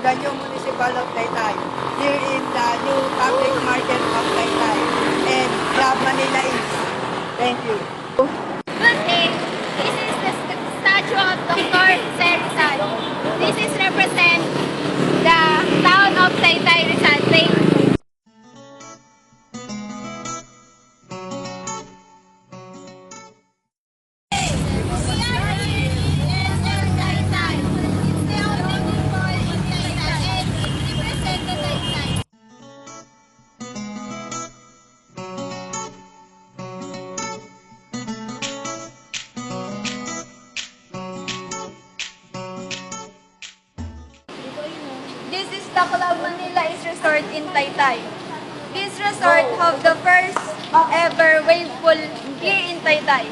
the new municipal of Taytay, here in the new public market of Taytay, and Club Manila East. Thank you. Good day. This is the statue of Dr. Rizal. This is represent the town of Taytay, Rizal. Thank you. This is the Club Manila East Resort in Taytay. This resort have the first ever wave pool here in Taytay.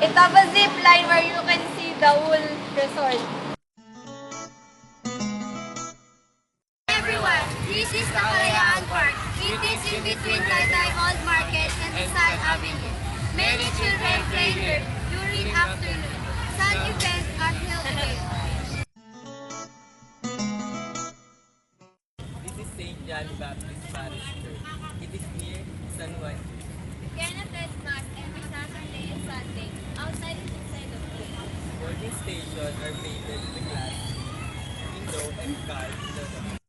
It have a zip line where you can see the whole resort. Everyone, this is the Kalayaan Park. It is in between Taytay Old Market and Rizal Avenue. Many children play here during afternoon. Sun events are held here. This is St. John Baptist Parish Church. It is near San Juan. You can attend Mass every Saturday and Sunday, outside and inside of the house. Boarding stations are painted with glass, window, and cars.